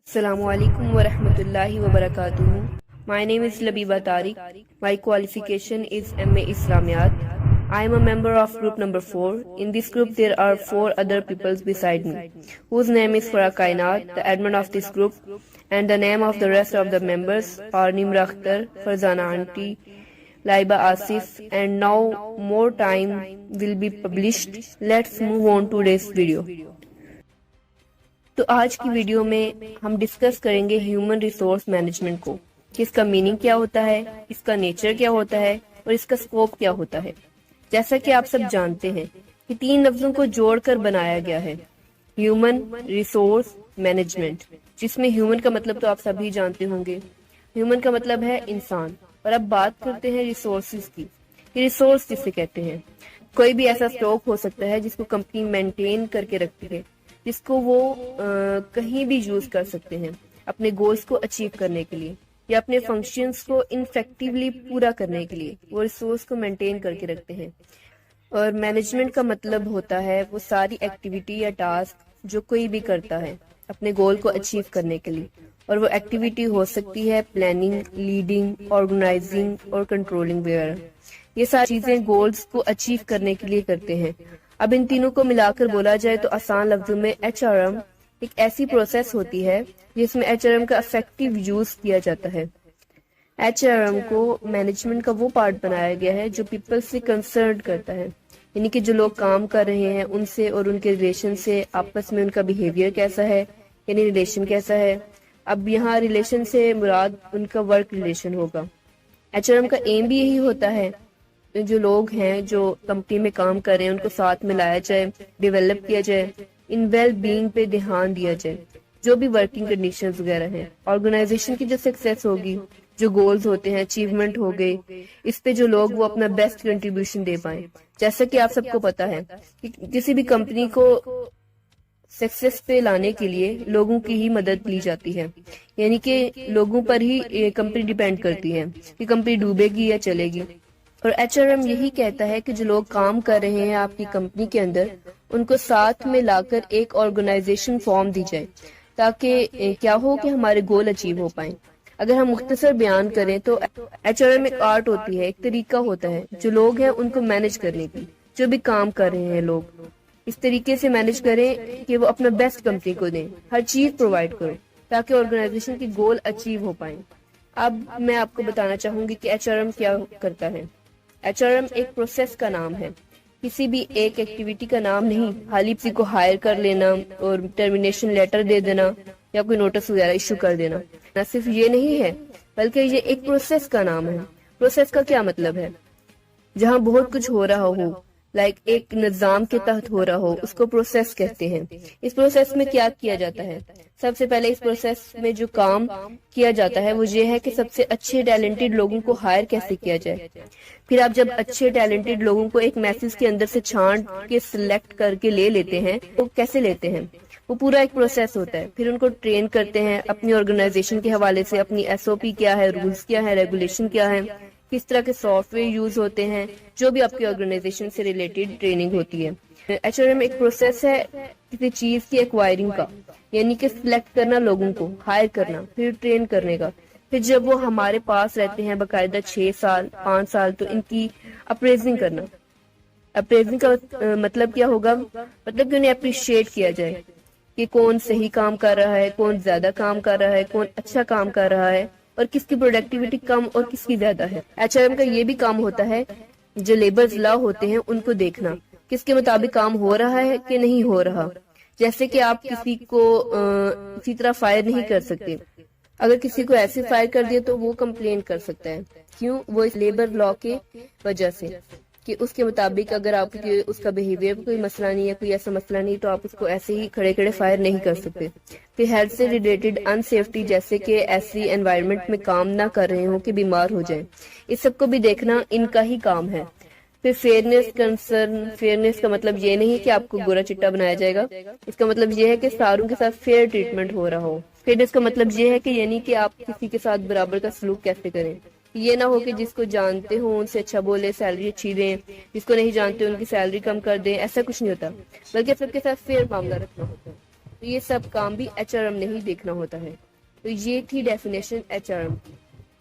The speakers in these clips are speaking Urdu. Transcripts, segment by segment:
Assalamu alaikum wa rahmatullahi wa barakatuh. My name is Labiba Tariq. My qualification is MA Islamiyat. I am a member of group number 4. In this group there are 4 other people beside me, whose name is Farah Kainat, the admin of this group, and the name of the rest of the members are Nimra Akhtar, Farzana Aunty, Laiba Asif, and now more time will be published. Let's move on to today's video. تو آج کی ویڈیو میں ہم ڈسکس کریں گے ہیومن ریسورس مینجمنٹ کو، کہ اس کا میننگ کیا ہوتا ہے، اس کا نیچر کیا ہوتا ہے اور اس کا سکوپ کیا ہوتا ہے۔ جیسا کہ آپ سب جانتے ہیں کہ 3 لفظوں کو جوڑ کر بنایا گیا ہے ہیومن ریسورس مینجمنٹ، جس میں ہیومن کا مطلب تو آپ سبھی جانتے ہوں گے۔ ہیومن کا مطلب ہے انسان، اور اب بات کرتے ہیں ریسورسز کی۔ یہ ریسورس جسے کہتے ہیں کوئی بھی ایسا اسٹاک ہو سکتا ہے جس کو کمپنی مینٹین کر کے رکھتی ہے، جس کو وہ کہیں بھی یوز کر سکتے ہیں اپنے گولز کو اچیو کرنے کے لیے یا اپنے فنکشنز کو انفیکٹیولی پورا کرنے کے لیے وہ ریسورس کو مینٹین کر کے رکھتے ہیں۔ اور مینجمنٹ کا مطلب ہوتا ہے وہ ساری ایکٹیویٹی یا ٹاسک جو کوئی بھی کرتا ہے اپنے گول کو اچیو کرنے کے لیے، اور وہ ایکٹیویٹی ہو سکتی ہے پلاننگ، لیڈنگ، آرگنائزنگ اور کنٹرولنگ وغیرہ۔ یہ ساری چیزیں گولز کو اچیو کرنے کے لیے کرتے ہیں۔ اب ان تینوں کو ملا کر بولا جائے تو آسان لفظوں میں HRM ایک ایسی پروسیس ہوتی ہے جس میں HRM کا افیکٹو یوز کیا جاتا ہے۔ HRM کو مینجمنٹ کا وہ پارٹ بنایا گیا ہے جو پیپل سے کنسرنڈ کرتا ہے، یعنی کہ جو لوگ کام کر رہے ہیں ان سے اور ان کے ریلیشن سے آپس میں ان کا بیہیویئر کیسا ہے، یعنی ریلیشن کیسا ہے۔ اب یہاں ریلیشن سے مراد ان کا ورک ریلیشن ہوگا۔ HRM کا ایم بھی یہی ہوتا ہے، جو لوگ ہیں جو کمپنی میں کام کر رہے ہیں ان کو ساتھ میں لایا جائے، ڈیولپ کیا جائے، ان ویل بینگ پہ دھیان دیا جائے، جو بھی ورکنگ کنڈیشنز وغیرہ ہیں۔ آرگنائزیشن کی جو سکسیس ہوگی، جو گولز ہوتے ہیں، اچیومنٹ ہو گئے، اس پہ جو لوگ وہ اپنا بیسٹ کنٹریبیوشن دے پائیں۔ جیسا کہ آپ سب کو پتا ہے کہ کسی بھی کمپنی کو سکسیس پہ لانے کے لیے لوگوں کی ہی مدد لی جاتی ہے، یعنی کہ لوگوں پر ہی کمپنی ڈیپینڈ کرتی ہے کہ کمپنی ڈوبے گی یا چلے گی۔ اور HRM یہی کہتا ہے کہ جو لوگ کام کر رہے ہیں آپ کی کمپنی کے اندر، ان کو ساتھ میں لا کر ایک آرگنائزیشن فارم دی جائے، تاکہ کیا ہو کہ ہمارے گول اچیو ہو پائیں۔ اگر ہم مختصر بیان کریں تو HRM ایک آرٹ ہوتی ہے، ایک طریقہ ہوتا ہے جو لوگ ہیں ان کو مینج کرنے کی، جو بھی کام کر رہے ہیں لوگ اس طریقے سے مینج کریں کہ وہ اپنا بیسٹ کمپنی کو دیں، ہر چیز پرووائڈ کریں تاکہ آرگنائزیشن کے گول اچیو ہو پائیں۔ اب میں آپ کو بتانا چاہوں گی کہ HRM کیا کرتا ہے۔ HRM ایک پروسیس کا نام ہے، کسی بھی ایک ایکٹیویٹی کا نام نہیں۔ حالی کسی کو ہائر کر لینا اور ٹرمینیشن لیٹر دے دینا یا کوئی نوٹس وغیرہ ایشو کر دینا، نہ صرف یہ نہیں ہے بلکہ یہ ایک پروسیس کا نام ہے۔ پروسیس کا کیا مطلب ہے؟ جہاں بہت کچھ ہو رہا ہو، لائک ایک نظام کے تحت ہو رہا ہو، اس کو پروسیس کہتے ہیں۔ اس پروسیس میں کیا کیا جاتا ہے؟ سب سے پہلے اس پروسیس میں جو کام کیا جاتا ہے وہ یہ ہے کہ سب سے اچھے ٹیلنٹڈ لوگوں کو ہائر کیسے کیا جائے۔ پھر آپ جب اچھے ٹیلنٹڈ لوگوں کو ایک میسج کے اندر سے چھانٹ کے سلیکٹ کر کے لے لیتے ہیں، وہ کیسے لیتے ہیں؟ وہ پورا ایک پروسیس ہوتا ہے۔ پھر ان کو ٹرین کرتے ہیں اپنی آرگنائزیشن کے حوالے سے، اپنی SOP کیا ہے، رولز کیا ہے، ریگولیشن کیا ہے، کس طرح کے سافٹ ویئر یوز ہوتے ہیں، جو بھی آپ کی آرگنائزیشن سے ریلیٹڈ ٹریننگ ہوتی ہے۔ HRM ایک پروسیس ہے کسی چیز کی ایکوائرنگ کا، یعنی کہ سلیکٹ کرنا، لوگوں کو ہائر کرنا، پھر ٹرین کرنے کا۔ پھر جب وہ ہمارے پاس رہتے ہیں باقاعدہ 6 سال 5 سال، تو ان کی اپریزنگ کرنا۔ اپریزنگ کا مطلب کیا ہوگا؟ مطلب کہ انہیں اپریشیٹ کیا جائے کہ کون صحیح کام کر رہا ہے، کون زیادہ کام کر رہا ہے، کون اچھا کام کر رہا ہے، اور کس کی پروڈکٹیوٹی کم اور کس کی زیادہ ہے۔ HRM کا یہ بھی کام ہوتا ہے جو لیبرز لا ہوتے ہیں ان کو دیکھنا، کس کے مطابق کام ہو رہا ہے کہ نہیں ہو رہا۔ جیسے کہ آپ کسی کو اسی طرح فائر نہیں کر سکتے، اگر کسی کو ایسے فائر کر دیا تو وہ کمپلین کر سکتا ہے۔ کیوں؟ وہ اس لیبر لا کی وجہ سے کہ اس کے مطابق اگر آپ کی اس کا بیہیویئر کوئی مسئلہ نہیں ہے، کوئی ایسا مسئلہ نہیں، تو آپ اس کو ایسے ہی کھڑے کھڑے فائر نہیں کر سکتے۔ پھر ہیلتھ سے ریلیٹڈ ان سیفٹی، جیسے کہ ایسی انوائرمنٹ میں کام نہ کر رہے ہوں کہ بیمار ہو جائیں، اس سب کو بھی دیکھنا ان کا ہی کام ہے۔ پھر فیئرنیس کنسرن، فیئرنیس کا مطلب یہ نہیں کہ آپ کو گورا چٹا بنایا جائے گا، اس کا مطلب یہ ہے کہ ساروں کے ساتھ فیئر ٹریٹمنٹ ہو رہا ہو۔ فیئرنیس کا مطلب یہ ہے کہ یعنی کہ آپ کسی کے ساتھ برابر کا سلوک کیسے کریں، یہ نہ ہو کہ جس کو جانتے ہوں ان سے اچھا بولے، سیلری اچھی دیں، جس کو نہیں جانتے ان کی سیلری کم کر دیں، ایسا کچھ نہیں ہوتا، بلکہ سب کے ساتھ فیئر معاملہ رکھنا ہوتا ہے۔ تو یہ سب کام بھی HRM نے ہی دیکھنا ہوتا ہے۔ تو یہ تھی ڈیفینیشن HRM۔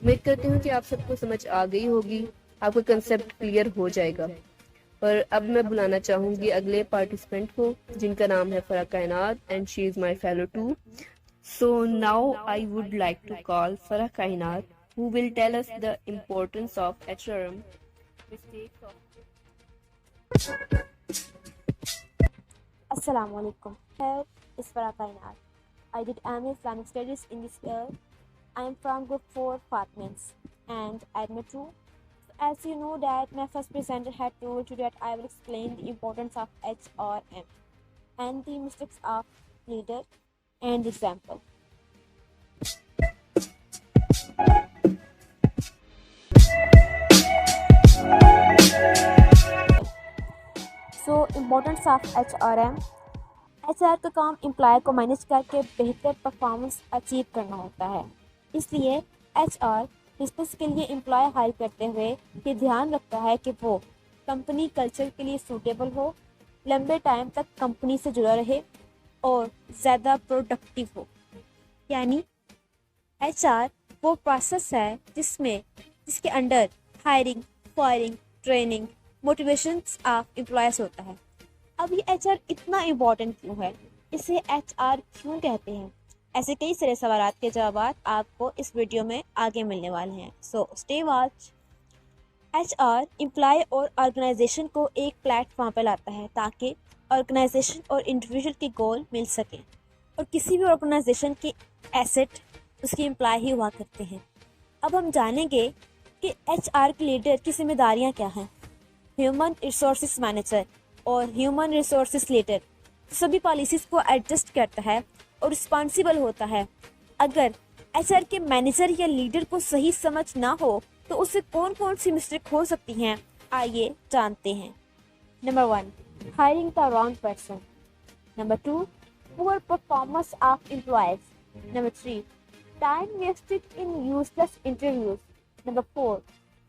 امید کرتی ہوں کہ آپ سب کو سمجھ آ گئی ہوگی، آپ کو کنسیپٹ کلیئر ہو جائے گا۔ اور اب میں بلانا چاہوں گی اگلے پارٹیسپینٹ کو، جن کا نام ہے Farah Kainat and she is my fellow too. So now I would like to call Farah Kainat who will tell us the importance of HRM, mistakes of السلام علیکم. Here is Farah Kainat. I did MA Islamic Studies in this year. I am from Group 4 Fatmins and Admit 2. As you know that my first presenter had told you that I will explain the importance of HRM and the mistakes of leader and example. So importance of HRM. HR کا کام امپلائی کو مینیج کر کے بہتر پرفارمنس اچیو کرنا ہوتا ہے، اس لیے HR بزنس کے لیے امپلائی ہائر کرتے ہوئے یہ دھیان رکھتا ہے کہ وہ کمپنی کلچر کے لیے سوٹیبل ہو، لمبے ٹائم تک کمپنی سے جڑا رہے اور زیادہ پروڈکٹیو ہو۔ یعنی HR وہ پروسیس ہے جس کے under hiring, firing, training, motivations of employees ہوتا ہے۔ اب یہ HR اتنا امپورٹنٹ کیوں ہے، اسے HR کیوں کہتے ہیں، ایسے کئی سارے سوالات کے جوابات آپ کو اس ویڈیو میں آگے ملنے والے ہیں۔ So stay watch. HR employee اور آرگنائزیشن کو ایک پلیٹ فارم پہ لاتا ہے تاکہ آرگنائزیشن اور انڈیویجول کے گول مل سکیں، اور کسی بھی آرگنائزیشن کی ایسٹ اس کی امپلائی ہی ہوا کرتے ہیں۔ اب ہم جانیں گے کہ HR کے لیڈر کی ذمہ داریاں کیا ہیں۔ ہیومن ریسورسز مینیجر اور ہیومن ریسورسز لیڈر سبھی پالیسیز کو ایڈجسٹ کرتا ہے اور رسپانسیبل ہوتا ہے۔ اگر HR کے مینیجر یا لیڈر کو صحیح سمجھ نہ ہو تو اس سے کون کون سی مسٹیک ہو سکتی ہیں، آئیے جانتے ہیں۔ Number 1، hiring the wrong person. Number 2، poor performance of employees. Number 3، time wasted in useless interviews. Number 4،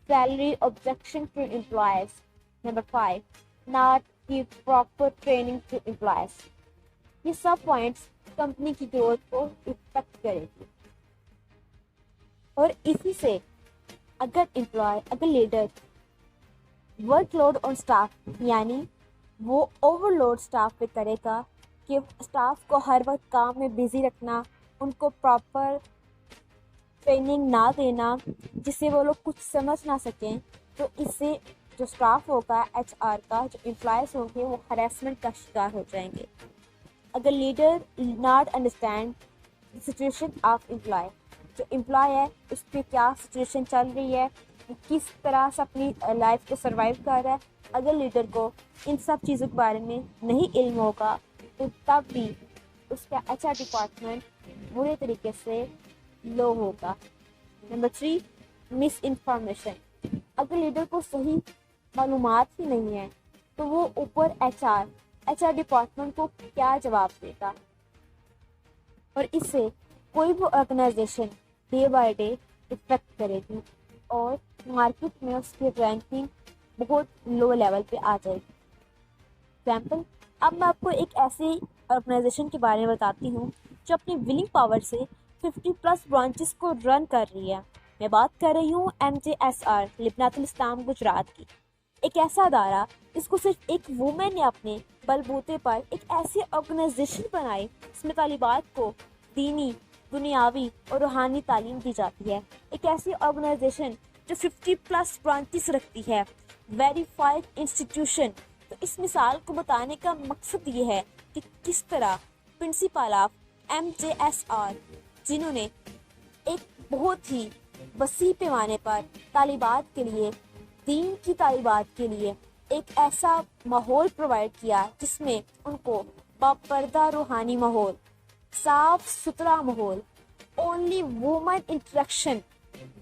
salary objection to employees. Number 5، not give proper training to employees۔ یہ سب پوائنٹس کمپنی کی گروتھ کو افیکٹ کرے گی، اور اسی سے اگر leader work load on staff, یعنی وہ اوور لوڈ اسٹاف پہ کرے گا کہ اسٹاف کو ہر وقت کام میں بزی رکھنا، ان کو پراپر ٹریننگ نہ دینا جس سے وہ لوگ کچھ سمجھ نہ سکیں، تو اس سے جو اسٹاف ہوگا HR کا، جو امپلائیز ہوں گے، وہ ہراسمنٹ کا شکار ہو جائیں گے۔ اگر leader not understand situation of employee, جو امپلائی ہے اس پہ کیا سچویشن چل رہی ہے، کس طرح سے اپنی لائف کو سروائیو کر رہا ہے، اگر لیڈر کو ان سب چیزوں کے بارے میں نہیں علم ہوگا تو تب بھی اس کا HR ڈپارٹمنٹ برے طریقے سے لو ہوگا۔ نمبر 3، مس انفارمیشن۔ اگر لیڈر کو صحیح معلومات ہی نہیں ہے تو وہ اوپر HR ڈپارٹمنٹ کو کیا جواب دے گا، اور اس سے کوئی بھی organization day by day affect کرے گی اور مارکیٹ میں اس کی رینکنگ بہت لو لیول پہ آ جائے گی۔ ایگزامپل، اب میں آپ کو ایک ایسی آرگنائزیشن کے بارے میں بتاتی ہوں جو اپنی ولنگ پاور سے 50+ برانچز کو رن کر رہی ہے۔ میں بات کر رہی ہوں MJSR لبنات الاسلام گجرات کی، ایک ایسا ادارہ جس کو صرف ایک وومن نے اپنے بل بوتے پر ایک ایسی آرگنائزیشن بنائی جس میں طالبات کو دینی، دنیاوی اور روحانی تعلیم دی جاتی ہے۔ ایک ایسی آرگنائزیشن جو 50+ برانچز رکھتی ہے، ویریفائڈ انسٹیٹیوشن۔ تو اس مثال کو بتانے کا مقصد یہ ہے کہ کس طرح پرنسپل آف MJSR، جنہوں نے ایک بہت ہی وسیع پیمانے پر طالبات کے لیے، دین کی طالبات کے لیے ایک ایسا ماحول پرووائڈ کیا جس میں ان کو باپردہ روحانی ماحول، صاف ستھرا ماحول، only women interaction,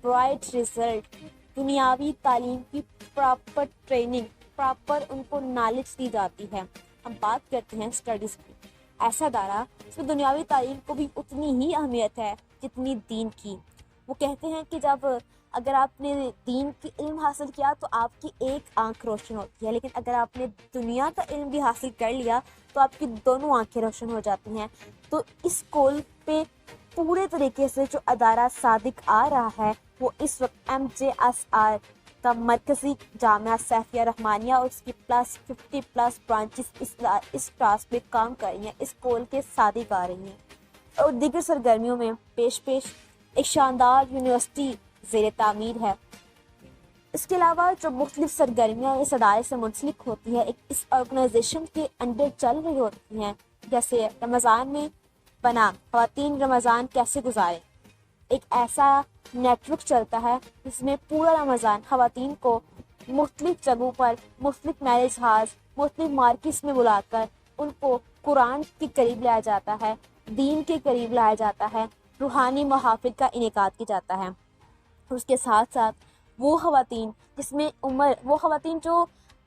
bright result, دنیاوی تعلیم کی پراپر ٹریننگ، پراپر ان کو نالج دی جاتی ہے۔ ہم بات کرتے ہیں اسٹڈیز کی، ایسا ادارہ اس میں دنیاوی تعلیم کو بھی اتنی ہی اہمیت ہے جتنی دین کی۔ وہ کہتے ہیں کہ جب اگر آپ نے دین کی علم حاصل کیا تو آپ کی ایک آنکھ روشن ہوتی ہے، لیکن اگر آپ نے دنیا کا علم بھی حاصل کر لیا تو آپ کی دونوں آنکھیں روشن ہو جاتی ہیں۔ تو اس کول پہ پورے طریقے سے جو ادارہ صادق آ رہا ہے وہ اس وقت MJSR کا مرکزی جامعہ سیفیہ رحمانیہ اور اس کی +50+ برانچز اس ٹاسک پہ کام کر رہی ہیں، اس کول کے صادق آ رہی ہیں۔ اور دیگر سرگرمیوں میں پیش ایک شاندار یونیورسٹی زیر تعمیر ہے۔ اس کے علاوہ جو مختلف سرگرمیاں اس ادارے سے منسلک ہوتی ہیں ایک اس آرگنائزیشن کے انڈر چل رہی ہوتی ہیں، جیسے رمضان میں بنا خواتین رمضان کیسے گزاریں، ایک ایسا نیٹ ورک چلتا ہے جس میں پورا رمضان خواتین کو مختلف جگہوں پر مختلف میرج ہاؤس مختلف مارکیٹس میں بلا کر ان کو قرآن کے قریب لایا جاتا ہے، دین کے قریب لایا جاتا ہے، روحانی محافل کا انعقاد کیا جاتا ہے۔ اس کے ساتھ ساتھ وہ خواتین جو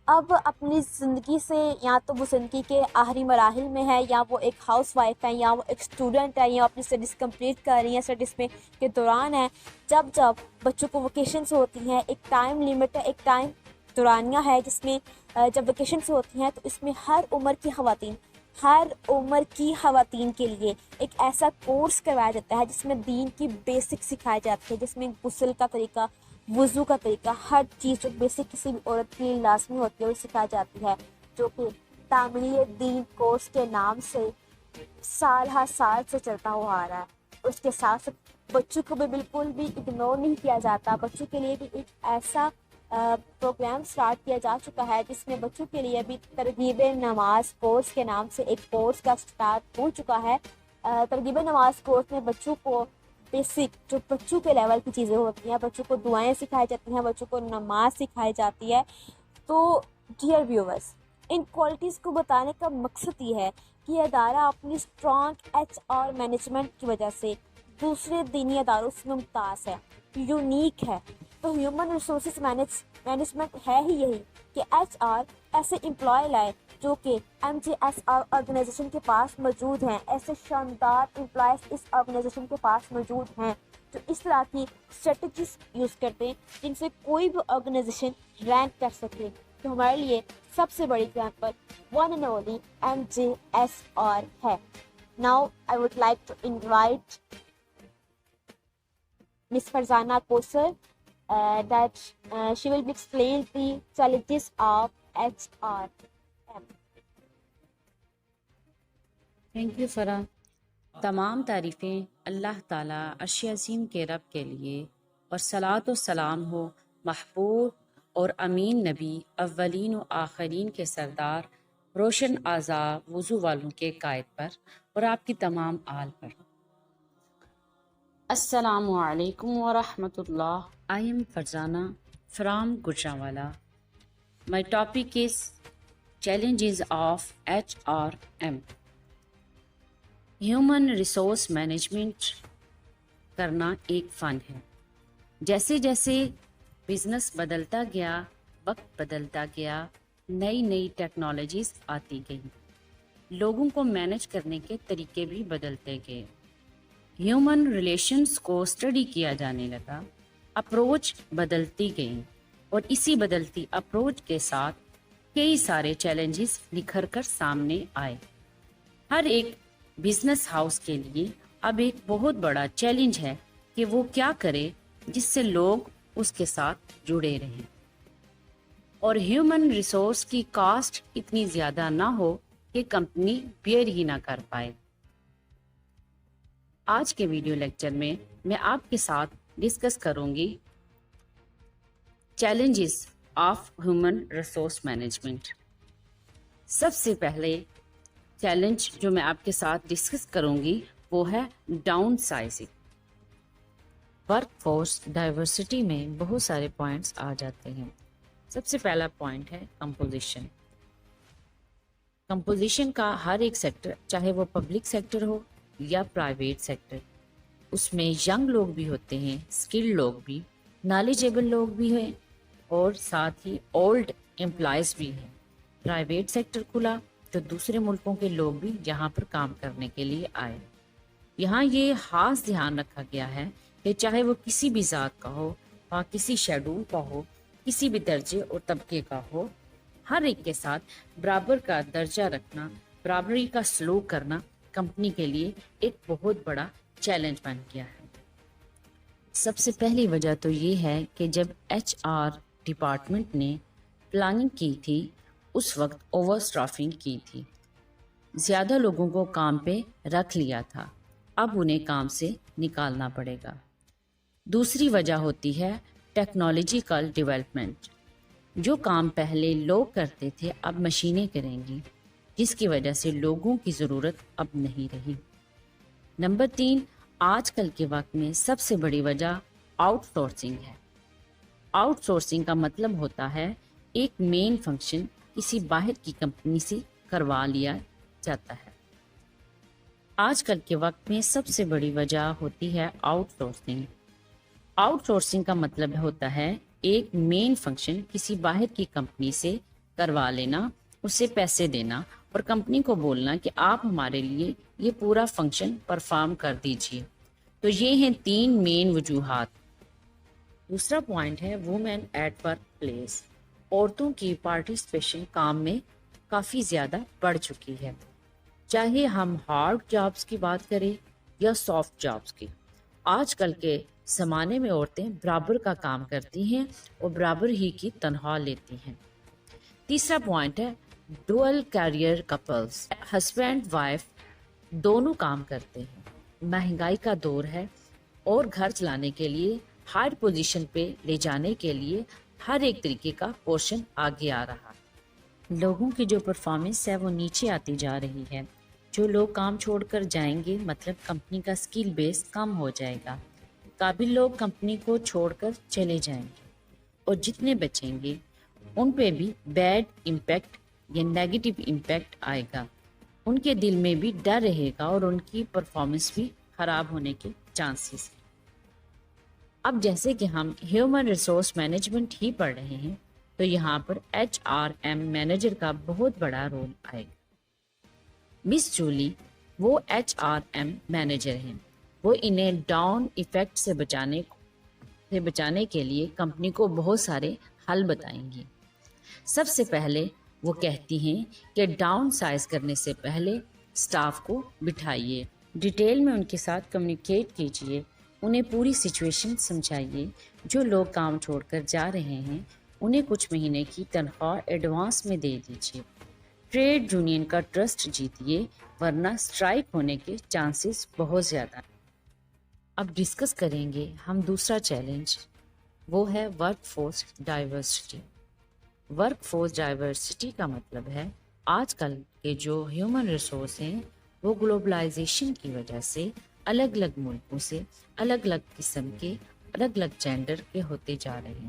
اب اپنی زندگی سے یا تو وہ زندگی کے آخری مراحل میں ہے، یا وہ ایک ہاؤس وائف ہے، یا وہ ایک اسٹوڈنٹ ہے، یا اپنی اسٹڈیز کمپلیٹ کر رہی ہیں، اسٹڈیز میں کے دوران ہے، جب بچوں کو ویکیشنز ہوتی ہیں، ایک ٹائم لیمٹ ہے، ایک ٹائم دورانیہ ہے جس میں جب ویکیشنز ہوتی ہیں تو اس میں ہر عمر کی خواتین کے لیے ایک ایسا کورس کروایا جاتا ہے جس میں دین کی بیسک سکھائی جاتی ہے، جس میں غسل کا طریقہ، وضو کا طریقہ، ہر چیز جو بیسک کسی بھی عورت کے لیے لازمی ہوتی ہے وہ سکھائی جاتی ہے، جو کہ تعمیل دین کورس کے نام سے سال ہر سال سے چلتا ہوا آ رہا ہے۔ اس کے ساتھ ساتھ بچوں کو بھی بالکل بھی اگنور نہیں کیا جاتا، بچوں کے لیے بھی ایک ایسا پروگرام سٹارٹ کیا جا چکا ہے جس میں بچوں کے لیے بھی ترغیب نماز کورس کے نام سے ایک کورس کا سٹارٹ ہو چکا ہے۔ ترغیب نماز کورس میں بچوں کو بیسک جو بچوں کے لیول کی چیزیں ہوتی ہیں، بچوں کو دعائیں سکھائی جاتی ہیں، بچوں کو نماز سکھائی جاتی ہے۔ تو ڈیئر ویورز، ان کوالٹیز کو بتانے کا مقصد یہ ہے کہ یہ ادارہ اپنی اسٹرانگ HR مینجمنٹ کی وجہ سے دوسرے دینی اداروں سے ممتاز ہے، یونیک ہے۔ تو ہیومن ریسورسز مینجمنٹ ہے ہی یہی کہ HR ایسے امپلائی لائے جو کہ MJSR آرگنائزیشن کے پاس موجود ہیں، ایسے شاندار امپلائز اس آرگنائزیشن کے پاس موجود ہیں جو اس طرح کی اسٹریٹجیز یوز کرتے ہیں جن سے کوئی بھی آرگنائزیشن رینک کر سکے۔ تو ہمارے لیے سب سے بڑی example one and only MJSR ہے۔ Now I would like to invite Ms. Farzana Kosar that she will be explain the challenges of HRM. Thank you فرا۔ تمام تعریفیں اللہ تعالیٰ عرش عظیم کے رب کے لیے، اور صلاۃ و سلام ہو محبوب اور امین نبی اولین و آخرین کے سردار روشن اعضاء وضو والوں کے قائد پر اور آپ کی تمام آل پر۔ السلام علیکم ورحمۃ اللہ۔ I am Farzana from Gujranwala. My topic is challenges of HRM. Human resource management کرنا ایک فن ہے۔ جیسے جیسے بزنس بدلتا گیا، وقت بدلتا گیا، نئی ٹیکنالوجیز آتی گئیں، لوگوں کو مینج کرنے کے طریقے بھی بدلتے گئے، ہیومن ریلیشنز کو اسٹڈی کیا جانے لگا، اپروچ بدلتی گئیں، اور اسی بدلتی اپروچ کے ساتھ کئی سارے چیلنجز نکھر کر سامنے آئے۔ ہر ایک بزنس ہاؤس کے لیے اب ایک بہت بڑا چیلنج ہے کہ وہ کیا کرے جس سے لوگ اس کے ساتھ جڑے رہیں اور ہیومن ریسورس کی کاسٹ اتنی زیادہ نہ ہو کہ کمپنی بیئر ہی نہ کر پائے۔ آج کے ویڈیو لیکچر میں آپ کے ساتھ ڈسکس کروں گی challenges of human resource management. سب سے پہلے چیلنج جو میں آپ کے ساتھ ڈسکس کروں گی وہ ہے down sizing. Work force diversity میں بہت سارے پوائنٹس آ جاتے ہیں۔ سب سے پہلا پوائنٹ ہے کمپوزیشن۔ کمپوزیشن کا ہر ایک سیکٹر، چاہے وہ پبلک سیکٹر ہو یا پرائیویٹ سیکٹر، اس میں ینگ لوگ بھی ہوتے ہیں، اسکل لوگ بھی، نالجیبل لوگ بھی ہیں، اور ساتھ ہی اولڈ امپلائز بھی ہیں۔ پرائیویٹ سیکٹر کھلا تو دوسرے ملکوں کے لوگ بھی یہاں پر کام کرنے کے لیے آئے۔ یہاں یہ خاص دھیان رکھا گیا ہے کہ چاہے وہ کسی بھی ذات کا ہو، خواہ کسی شیڈول کا ہو، کسی بھی درجے اور طبقے کا ہو، ہر ایک کے ساتھ برابر کا درجہ رکھنا، برابری کا سلوک کرنا کمپنی کے لیے ایک بہت بڑا چیلنج بن گیا ہے۔ سب سے پہلی وجہ تو یہ ہے کہ جب ایچ آر ڈپارٹمنٹ نے پلاننگ کی تھی اس وقت اوور اسٹافنگ کی تھی، زیادہ لوگوں کو کام پہ رکھ لیا تھا، اب انہیں کام سے نکالنا پڑے گا۔ دوسری وجہ ہوتی ہے ٹیکنالوجیکل ڈیولپمنٹ، جو کام پہلے لوگ کرتے تھے اب مشینیں کریں گی، جس کی وجہ سے لوگوں کی ضرورت اب نہیں رہی۔ نمبر 3، آج کل کے وقت میں سب سے بڑی وجہ آؤٹ سورسنگ ہے۔ آؤٹ سورسنگ کا مطلب ہوتا ہے ایک مین فنکشن کسی باہر کی کمپنی سے کروا لیا جاتا ہے۔ آج کل کے وقت میں سب سے بڑی وجہ ہوتی ہے آؤٹ سورسنگ۔ آؤٹ سورسنگ کا مطلب ہوتا ہے ایک مین فنکشن کسی باہر کی کمپنی سے کروا لینا، اسے پیسے دینا اور کمپنی کو بولنا کہ آپ ہمارے لیے یہ پورا فنکشن پرفارم کر دیجئے۔ تو یہ ہیں 3 مین وجوہات۔ دوسرا پوائنٹ ہے وومن ایٹ ورک پلیس۔ عورتوں کی پارٹیسپیشن کام میں کافی زیادہ بڑھ چکی ہے، چاہے ہم ہارڈ جابس کی بات کریں یا سافٹ جابس کی۔ آج کل کے زمانے میں عورتیں برابر کا کام کرتی ہیں اور برابر ہی کی تنخواہ لیتی ہیں۔ تیسرا پوائنٹ ہے dual career couples. Husband wife دونوں کام کرتے ہیں، مہنگائی کا دور ہے اور گھر چلانے کے لیے، ہائر پوزیشن پہ لے جانے کے لیے ہر ایک طریقے کا پورشن آگے آ رہا ہے۔ لوگوں کی جو پرفارمنس ہے وہ نیچے آتی جا رہی ہے۔ جو لوگ کام چھوڑ کر جائیں گے مطلب کمپنی کا اسکل بیس کم ہو جائے گا، قابل لوگ کمپنی کو چھوڑ کر چلے جائیں گے، اور جتنے بچیں گے ان پہ بھی بیڈ امپیکٹ یا نیگیٹو امپیکٹ آئے گا، ان کے دل میں بھی ڈر رہے گا اور ان کی پرفارمنس بھی خراب ہونے کے چانسز ہیں۔ اب جیسے کہ ہم ہیومن ریسورس مینجمنٹ ہی پڑھ رہے ہیں تو یہاں پر ایچ آر ایم مینیجر کا بہت بڑا رول آئے گا۔ مس جولی وہ ایچ آر ایم مینیجر ہیں، وہ انہیں ڈاؤن ایفیکٹ سے بچانے کے لیے کمپنی کو بہت سارے حل بتائیں گی۔ سب سے پہلے وہ کہتی ہیں کہ ڈاؤن سائز کرنے سے پہلے سٹاف کو بٹھائیے، ڈیٹیل میں ان کے ساتھ کمیونیکیٹ کیجئے، انہیں پوری سچویشن سمجھائیے۔ جو لوگ کام چھوڑ کر جا رہے ہیں انہیں کچھ مہینے کی تنخواہ ایڈوانس میں دے دیجیے۔ ٹریڈ یونین کا ٹرسٹ جیتیے ورنہ اسٹرائک ہونے کے چانسز بہت زیادہ ہیں۔ اب ڈسکس کریں گے ہم دوسرا چیلنج، وہ ہے work force diversity. Work force diversity کا مطلب ہے آج کل کے جو ہیومن ریسورس ہیں وہ گلوبلائزیشن کی وجہ سے الگ الگ ملکوں سے الگ الگ قسم کے الگ الگ جینڈر کے ہوتے جا رہے ہیں،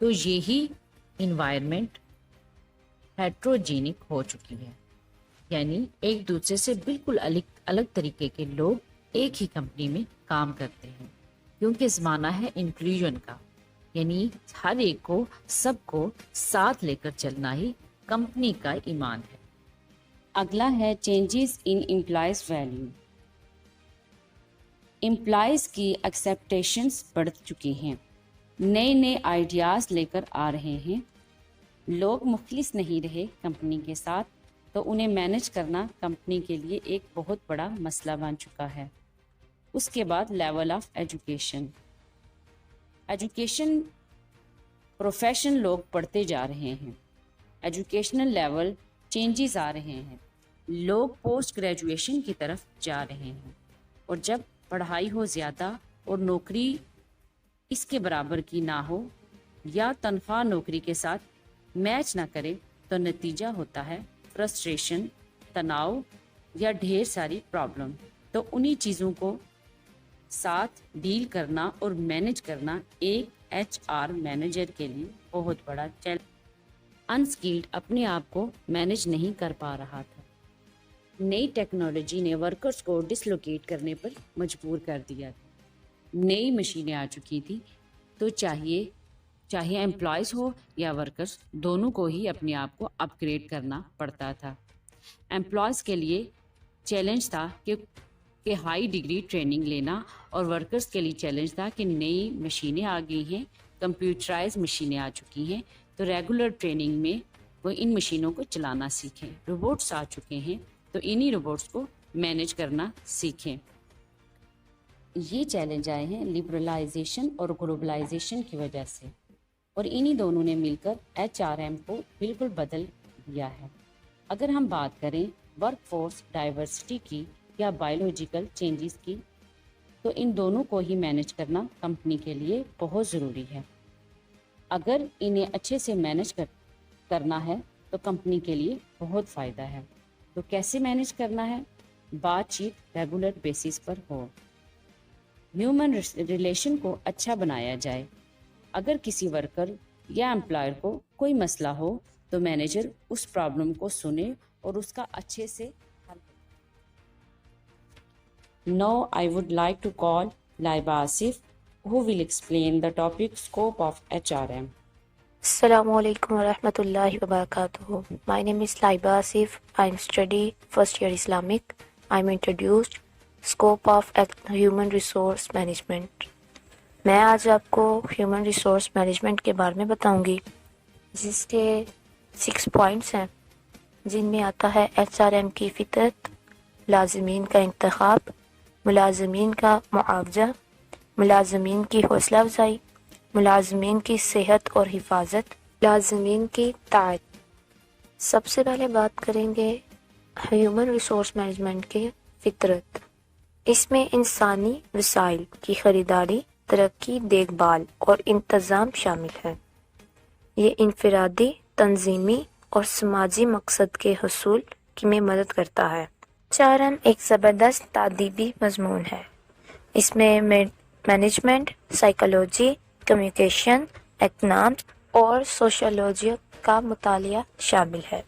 تو یہی انوائرمنٹ ہیٹروجینک ہو چکی ہے، یعنی ایک دوسرے سے بالکل الگ طریقے کے لوگ ایک ہی کمپنی میں کام کرتے ہیں، کیونکہ زمانہ ہے انکلوژن کا، یعنی ہر ایک کو سب کو ساتھ لے کر چلنا ہی کمپنی کا ایمان ہے۔ اگلا ہے changes in employees value. Employees کی ایکسیپٹیشنز بڑھ چکی ہیں، نئے نئے آئیڈیاز لے کر آ رہے ہیں، لوگ مخلص نہیں رہے کمپنی کے ساتھ، تو انہیں مینج کرنا کمپنی کے لیے ایک بہت بڑا مسئلہ بن چکا ہے۔ اس کے بعد لیول آف ایجوکیشن پروفیشن لوگ پڑھتے جا رہے ہیں، ایجوکیشنل لیول چینجز آ رہے ہیں، لوگ پوسٹ گریجویشن کی طرف جا رہے ہیں، اور جب پڑھائی ہو زیادہ اور نوکری اس کے برابر کی نہ ہو یا تنخواہ نوکری کے ساتھ میچ نہ کرے تو نتیجہ ہوتا ہے فرسٹریشن، تناؤ یا ڈھیر ساری پرابلم۔ تو انہی چیزوں کو ساتھ ڈیل کرنا اور مینج کرنا ایک ایچ آر مینیجر کے لیے بہت بڑا چیلنج۔ انسکلڈ اپنے آپ کو مینج نہیں کر پا رہا تھا، نئی ٹیکنالوجی نے ورکرز کو ڈسلوکیٹ کرنے پر مجبور کر دیا تھا، نئی مشینیں آ چکی تھی، تو چاہے امپلائیز ہو یا ورکرز دونوں کو ہی اپنے آپ کو اپ گریڈ کرنا پڑتا تھا۔ امپلائیز کے لیے چیلنج تھا کہ کہ ہائی ڈگری ٹریننگ لینا اور ورکرز کے لیے چیلنج تھا کہ نئی مشینیں آ گئی ہیں، کمپیوٹرائز مشینیں آ چکی ہیں، تو ریگولر ٹریننگ میں وہ ان مشینوں کو چلانا سیکھیں۔ روبوٹس آ چکے ہیں تو انہی روبوٹس کو مینیج کرنا سیکھیں۔ یہ چیلنج آئے ہیں لبرلائزیشن اور گلوبلائزیشن کی وجہ سے، اور انہی دونوں نے مل کر HRM کو بالکل بدل دیا ہے۔ اگر ہم بات کریں ورک فورس ڈائیورسٹی کی یا بایولوجیکل چینجز کی، تو ان دونوں کو ہی مینیج کرنا کمپنی کے لیے بہت ضروری ہے۔ اگر انہیں اچھے سے مینیج کرنا ہے تو کمپنی کے لیے بہت فائدہ ہے۔ تو کیسے مینیج کرنا ہے؟ بات چیت ریگولر بیسس پر ہو، ہیومن ریلیشن کو اچھا بنایا جائے۔ اگر کسی ورکر یا امپلائر کو کوئی مسئلہ ہو تو مینیجر اس پرابلم کو سنے اور اس کا اچھے سے حل کرے۔ Now I would like to call Laiba Asif, who will explain the topic scope of HRM. Assalamu alaikum wa rahmatullahi wa barakatuh. My name is Laiba Asif. I'm study first year Islamic. I'm introduced scope of human resource management. میں آج آپ کو ہیومن ریسورس مینجمنٹ کے بارے میں بتاؤں گی، جس کے 6 پوائنٹس ہیں، جن میں آتا ہے HRM کی فطرت، ملازمین کا انتخاب، ملازمین کا معاوضہ، ملازمین کی حوصلہ افزائی، ملازمین کی صحت اور حفاظت، ملازمین کی طاعت۔ سب سے پہلے بات کریں گے ہیومن ریسورس مینجمنٹ کی فطرت۔ اس میں انسانی وسائل کی خریداری، ترقی، دیکھ بھال اور انتظام شامل ہے۔ یہ انفرادی، تنظیمی اور سماجی مقصد کے حصول میں مدد کرتا ہے۔ HRM ایک زبردست تعلیمی مضمون ہے۔ اس میں مینجمنٹ، سائیکالوجی، کمیونیکیشن، اکنامکس اور سوشیولوجی کا مطالعہ شامل ہے۔